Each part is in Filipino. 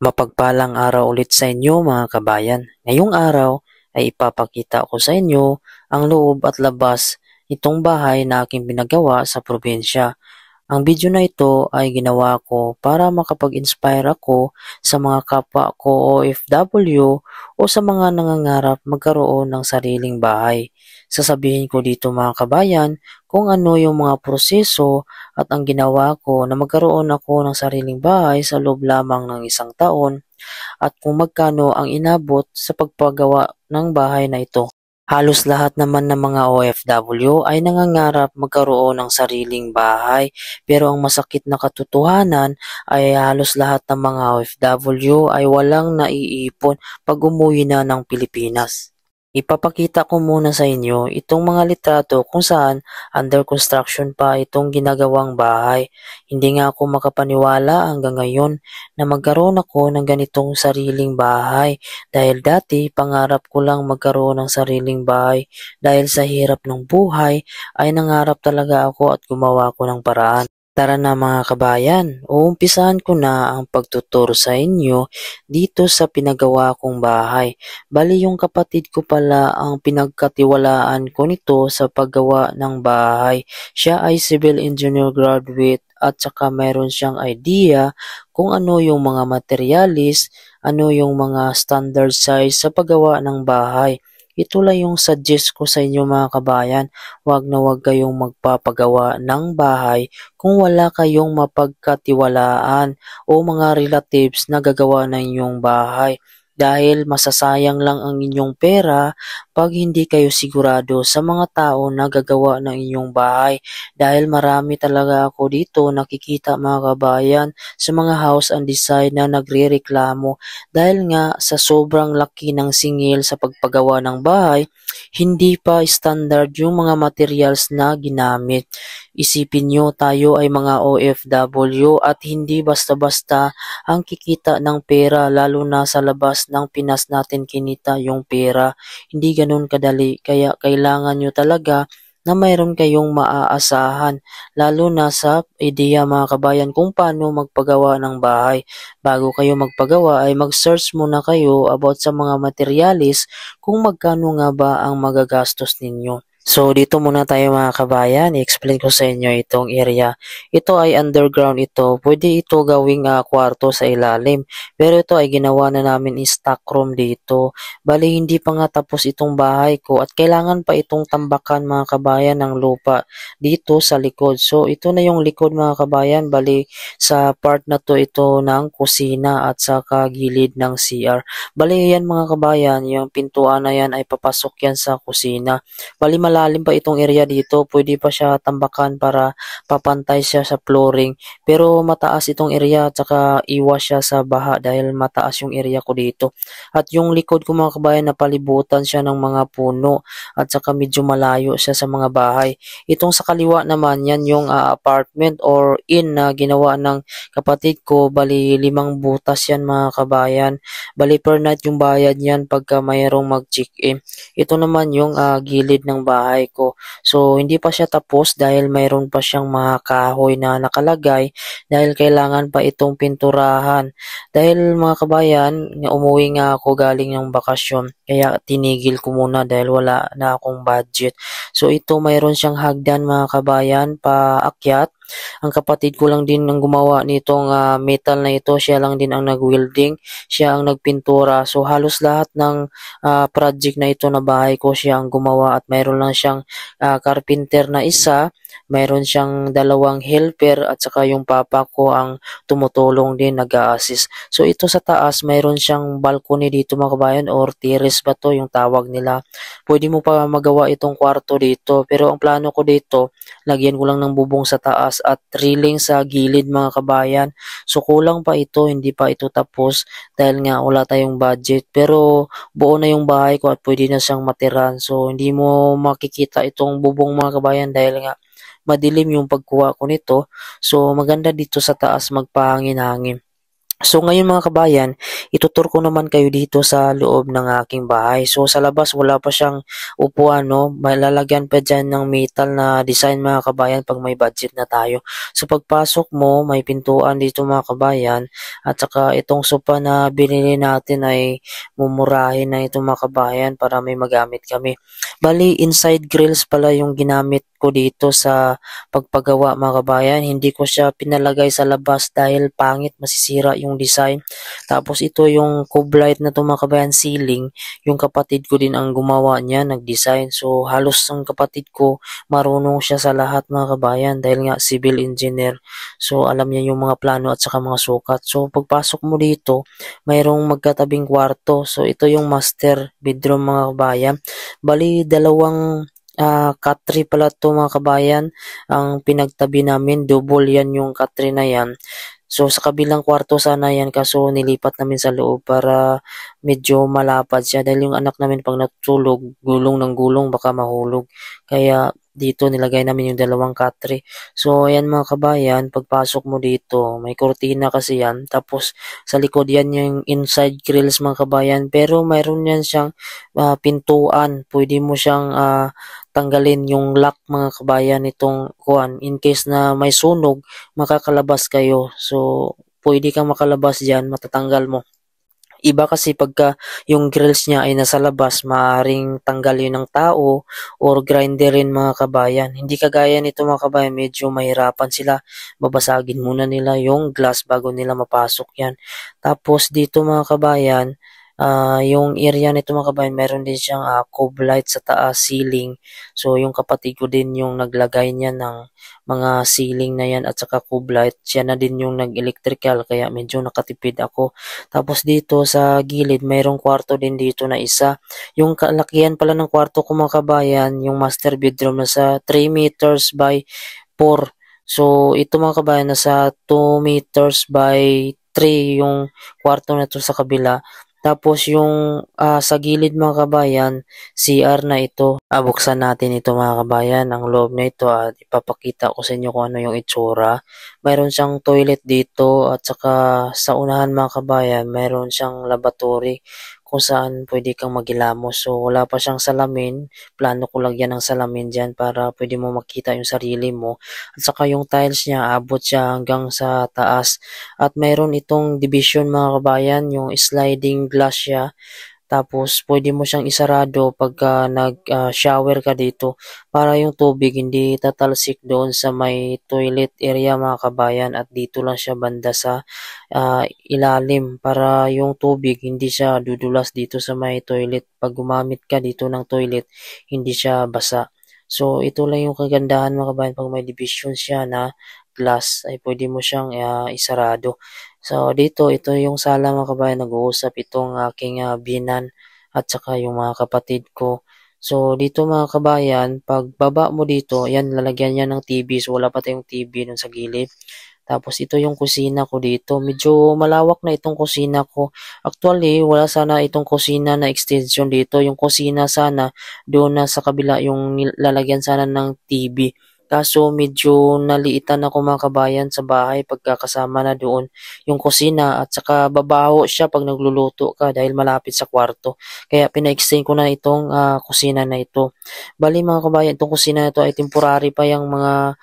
Mapagpalang araw ulit sa inyo mga kabayan. Ngayong araw ay ipapakita ko sa inyo ang loob at labas nitong bahay na aking pinagawa sa probinsya. Ang video na ito ay ginawa ko para makapag-inspire ako sa mga kapwa ko OFW o sa mga nangangarap magkaroon ng sariling bahay. Sasabihin ko dito mga kabayan kung ano yung mga proseso at ang ginawa ko na magkaroon ako ng sariling bahay sa loob lamang ng 1 taon at kung magkano ang inabot sa pagpagawa ng bahay na ito. Halos lahat naman ng mga OFW ay nangangarap magkaroon ng sariling bahay, pero ang masakit na katotohanan ay halos lahat ng mga OFW ay walang naiipon pag umuwi na ng Pilipinas. Ipapakita ko muna sa inyo itong mga litrato kung saan under construction pa itong ginagawang bahay. Hindi nga ako makapaniwala hanggang ngayon na magkaroon ako ng ganitong sariling bahay dahil dati pangarap ko lang magkaroon ng sariling bahay dahil sa hirap ng buhay ay nangarap talaga ako at gumawa ko ng paraan. Tara na mga kabayan, uumpisahan ko na ang pagtuturo sa inyo dito sa pinagawa kong bahay. Bali yung kapatid ko pala ang pinagkatiwalaan ko nito sa paggawa ng bahay. Siya ay civil engineer graduate at saka mayroon siyang idea kung ano yung mga materialis, ano yung mga standard size sa paggawa ng bahay. Ito lang yung suggest ko sa inyo mga kabayan, wag na wag kayong magpapagawa ng bahay kung wala kayong mapagkatiwalaan o mga relatives na gagawa ng inyong bahay. Dahil masasayang lang ang inyong pera pag hindi kayo sigurado sa mga tao na gagawa ng inyong bahay. Dahil marami talaga ako dito nakikita mga kabayan sa mga house and design na nagrereklamo dahil nga sa sobrang laki ng singil sa pagpagawa ng bahay, hindi pa standard yung mga materials na ginamit. Isipin nyo tayo ay mga OFW at hindi basta-basta ang kikita ng pera lalo na sa labas ng Pinas natin kinita yung pera. Hindi ganun kadali kaya kailangan nyo talaga na mayroon kayong maaasahan lalo na sa ideya mga kabayan kung paano magpagawa ng bahay. Bago kayo magpagawa ay mag-search muna kayo about sa mga materialis kung magkano nga ba ang magagastos ninyo. So dito muna tayo mga kabayan, i-explain ko sa inyo itong area. Ito ay underground ito, pwede ito gawing kwarto sa ilalim. Pero ito ay ginawa na namin stock room dito. Bali hindi pa nga tapos itong bahay ko at kailangan pa itong tambakan mga kabayan ng lupa dito sa likod. So ito na yung likod mga kabayan, bali sa part na to ito ng kusina at saka gilid ng CR. Bali yan mga kabayan, yung pintuan na yan ay papasok yan sa kusina. Bali malalim pa itong area dito, pwede pa siya tambakan para papantay siya sa flooring. Pero mataas itong area at saka iwas siya sa baha dahil mataas yung area ko dito. At yung likod ko mga kabayan napalibutan siya ng mga puno at saka medyo malayo siya sa mga bahay. Itong sa kaliwa naman yan yung apartment or inn na ginawa ng kapatid ko. Bali 5 butas yan mga kabayan. Bali per night yung bayad yan pagka mayroong mag-check-in. Ito naman yung gilid ng bahay ko. So, hindi pa siya tapos dahil mayroon pa siyang mga kahoy na nakalagay dahil kailangan pa itong pinturahan. Dahil mga kabayan, umuwi nga ako galing ng bakasyon kaya tinigil ko muna dahil wala na akong budget. So, ito mayroon siyang hagdan mga kabayan paakyat. Ang kapatid ko lang din ang gumawa nitong metal na ito. Siya lang din ang nag-welding. Siya ang nagpintura. So halos lahat ng project na ito na bahay ko siya ang gumawa at mayroon lang siyang carpenter na isa. Mayroon siyang 2 helper at saka yung papa ko ang tumutulong din, nag-a-assist. So ito sa taas, mayroon siyang balcony dito mga kabayan or terrace ba to yung tawag nila. Pwede mo pa magawa itong kwarto dito. Pero ang plano ko dito, lagyan ko lang ng bubong sa taas at railing sa gilid mga kabayan. So kulang pa ito, hindi pa ito tapos dahil nga wala tayong budget. Pero buo na yung bahay ko at pwede na siyang matiran. So hindi mo makikita itong bubong mga kabayan dahil nga madilim yung pagkuha ko nito. So maganda dito sa taas magpahangin-hangin. So ngayon mga kabayan, itutur ko naman kayo dito sa loob ng aking bahay. So sa labas wala pa siyang upuan, no? Malalagyan pa dyan ng metal na design mga kabayan pag may budget na tayo. So pagpasok mo, may pintuan dito mga kabayan at saka itong sopa na binili natin ay mumurahin na ito mga kabayan para may magamit kami. Bali, inside grills pala yung ginamit ko dito sa pagpagawa mga kabayan. Hindi ko siya pinalagay sa labas dahil pangit, masisira yung design. Tapos ito yung cube light na to mga kabayan, ceiling. Yung kapatid ko din ang gumawa niya, nag-design. So halos ang kapatid ko marunong siya sa lahat mga kabayan dahil nga civil engineer. So alam niya yung mga plano at saka mga sukat. So pagpasok mo dito, mayroong magkatabing kwarto. So ito yung master bedroom mga kabayan. Bali, dalawang Cat 3 pala to mga kabayan. Ang pinagtabi namin, double yan yung Cat 3 na yan. So sa kabilang kwarto sana yan kaso nilipat namin sa loob para medyo malapad siya dahil yung anak namin pag natulog, gulong ng gulong baka mahulog. Kaya dito nilagay namin yung dalawang Cat 3. So ayan mga kabayan, pagpasok mo dito, may kurtina kasi yan. Tapos sa likod yan yung inside grills mga kabayan. Pero mayroon yan siyang pintuan. Pwede mo siyang tanggalin yung lock mga kabayan itong kuan in case na may sunog makakalabas kayo. So pwede kang makalabas diyan, matatanggal mo. Iba kasi pagka yung grills niya ay nasa labas, maaring tanggalin ng tao or grinderin mga kabayan. Hindi kagaya nito mga kabayan, medyo mahirapan sila. Babasagin muna nila yung glass bago nila mapasok yan. Tapos dito mga kabayan, yung area nito mga kabayan, meron din siyang cove light sa taas, ceiling. So yung kapatid ko din yung naglagay niya ng mga ceiling na yan at saka cove light. Siya na din yung nag-electrical kaya medyo nakatipid ako. Tapos dito sa gilid, mayroong kwarto din dito na isa. Yung kalakihan pala ng kwarto ko mga kabayan, yung master bedroom na sa 3 meters by 4. So ito mga kabayan, nasa 2 meters by 3 yung kwarto na to sa kabila. Tapos yung sa gilid mga kabayan, CR na ito. Buksan natin ito mga kabayan, ang loob na ito at ipapakita ko sa inyo kung ano yung itsura. Mayroon siyang toilet dito at saka sa unahan mga kabayan, mayroon siyang laboratory kung saan pwede kang maghilamos. So wala pa siyang salamin, plano ko lagyan ng salamin dyan para pwede mo makita yung sarili mo. At saka yung tiles niya, abot siya hanggang sa taas. At mayroon itong division mga kabayan, yung sliding glass siya. Tapos, pwede mo siyang isarado pagka nag-shower ka dito para yung tubig hindi tatalsik doon sa may toilet area mga kabayan at dito lang siya banda sa ilalim para yung tubig hindi siya dudulas dito sa may toilet. Pag gumamit ka dito ng toilet, hindi siya basa. So, ito lang yung kagandahan mga kabayan pag may division siya na glass ay pwede mo siyang isarado. So dito, ito yung sala mga kabayan, nag-uusap itong aking binan at saka yung mga kapatid ko. So dito mga kabayan, pag baba mo dito, yan lalagyan niya ng TV. So wala pa tayong TV dun sa gilid. Tapos ito yung kusina ko dito. Medyo malawak na itong kusina ko. Actually, wala sana itong kusina na extension dito. Yung kusina sana, doon na sa kabila yung lalagyan sana ng TV. Kaso medyo naliitan ako mga kabayan sa bahay pagkakasama na doon yung kusina at saka babaho siya pag nagluluto ka dahil malapit sa kwarto. Kaya pina-extend ko na itong kusina na ito. Bali mga kabayan, itong kusina na ito ay temporary pa yung mga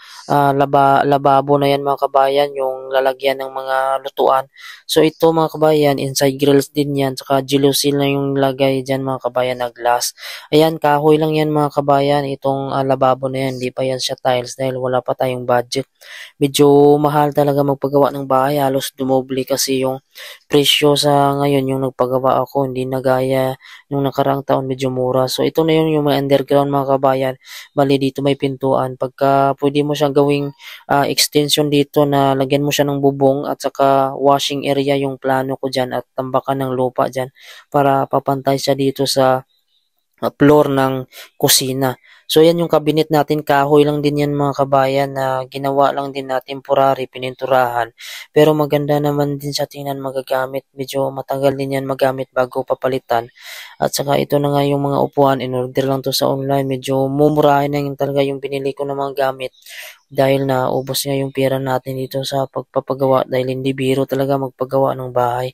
lababo na yan mga kabayan, yung lalagyan ng mga lutuan. So ito mga kabayan, inside grills din yan, saka gelusil na yung lagay dyan mga kabayan na glass. Ayan, kahoy lang yan mga kabayan, itong lababo na yan, hindi pa yan siya tiles dahil wala pa tayong budget. Medyo mahal talaga magpagawa ng bahay, halos dumoble kasi yung presyo sa ngayon yung nagpagawa ako, hindi na gaya nung nakarang taon medyo mura. So ito na yung mga underground mga kabayan. Bali dito may pintuan. Pagka pwede mo siyang gawing extension dito na lagyan mo siya ng bubong at saka washing area yung plano ko dyan at tambakan ng lupa dyan para papantay siya dito sa floor ng kusina. So yan yung cabinet natin, kahoy lang din yan mga kabayan na ginawa lang din natin purari, pininturahan. Pero maganda naman din sa tingnan magagamit. Medyo matagal din yan magamit bago papalitan. At saka ito na nga yung mga upuan, in-order lang to sa online. Medyo mumurahin na yun talaga yung binili ko ng mga gamit dahil naubos nga yung pera natin dito sa pagpapagawa dahil hindi biro talaga magpagawa ng bahay.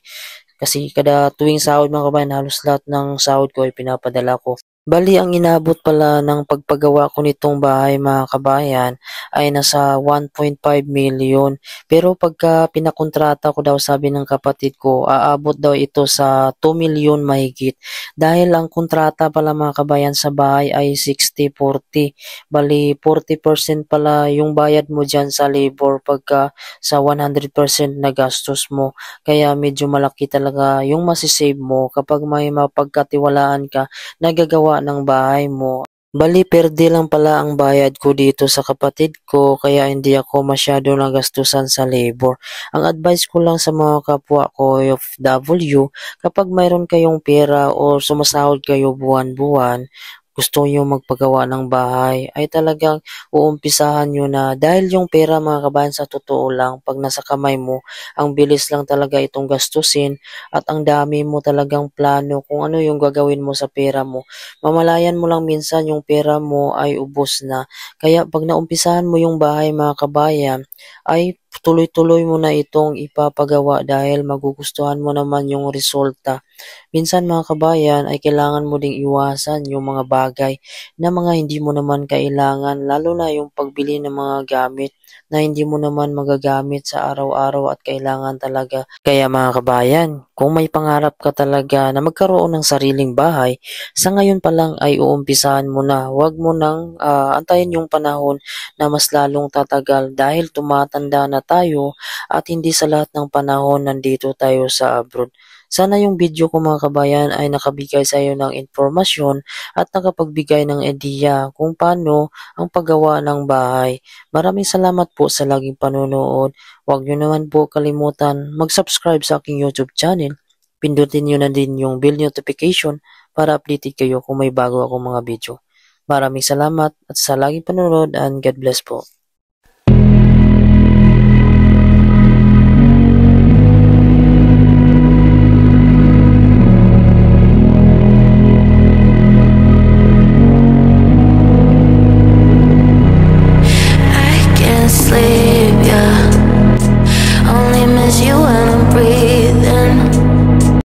Kasi kada tuwing sahod mga kabayan, halos lahat ng sahod ko ay pinapadala ko. Bali, ang inabot pala ng pagpagawa ko nitong bahay mga kabayan ay nasa 1.5 million. Pero pagka pinakontrata ko daw, sabi ng kapatid ko, aabot daw ito sa 2 million mahigit. Dahil ang kontrata pala mga kabayan sa bahay ay 60-40. Bali, 40% pala yung bayad mo dyan sa labor pagka sa 100% na gastos mo. Kaya medyo malaki talaga yung masisave mo kapag may mapagkatiwalaan ka nagagawa ng bahay mo. Bali, perde lang pala ang bayad ko dito sa kapatid ko kaya hindi ako masyado nagastusan sa labor. Ang advice ko lang sa mga kapwa ko OFW, kapag mayroon kayong pera o sumasahod kayo buwan-buwan, gusto nyo magpagawa ng bahay, ay talagang uumpisahan nyo na dahil yung pera mga kabayan sa totoo lang, pag nasa kamay mo, ang bilis lang talaga itong gastusin at ang dami mo talagang plano kung ano yung gagawin mo sa pera mo. Mamalayan mo lang minsan yung pera mo ay ubos na. Kaya pag naumpisahan mo yung bahay mga kabayan, ay tuloy-tuloy mo na itong ipapagawa dahil magugustuhan mo naman yung resulta. Minsan mga kabayan ay kailangan mo ding iwasan yung mga bagay na mga hindi mo naman kailangan, lalo na yung pagbili ng mga gamit na hindi mo naman magagamit sa araw-araw at kailangan talaga. Kaya mga kabayan, kung may pangarap ka talaga na magkaroon ng sariling bahay, sa ngayon pa lang ay uumpisahan mo na. Huwag mo nang antayin yung panahon na mas lalong tatagal dahil tumatanda na tayo at hindi sa lahat ng panahon nandito tayo sa abroad. Sana yung video ko mga kabayan ay nakabigay sa iyo ng informasyon at nakapagbigay ng ideya kung paano ang paggawa ng bahay. Maraming salamat po sa laging panonood. Huwag nyo naman po kalimutan mag-subscribe sa aking YouTube channel. Pindutin nyo na din yung bell notification para updated kayo kung may bago akong mga video. Maraming salamat at sa laging panonood and God bless po.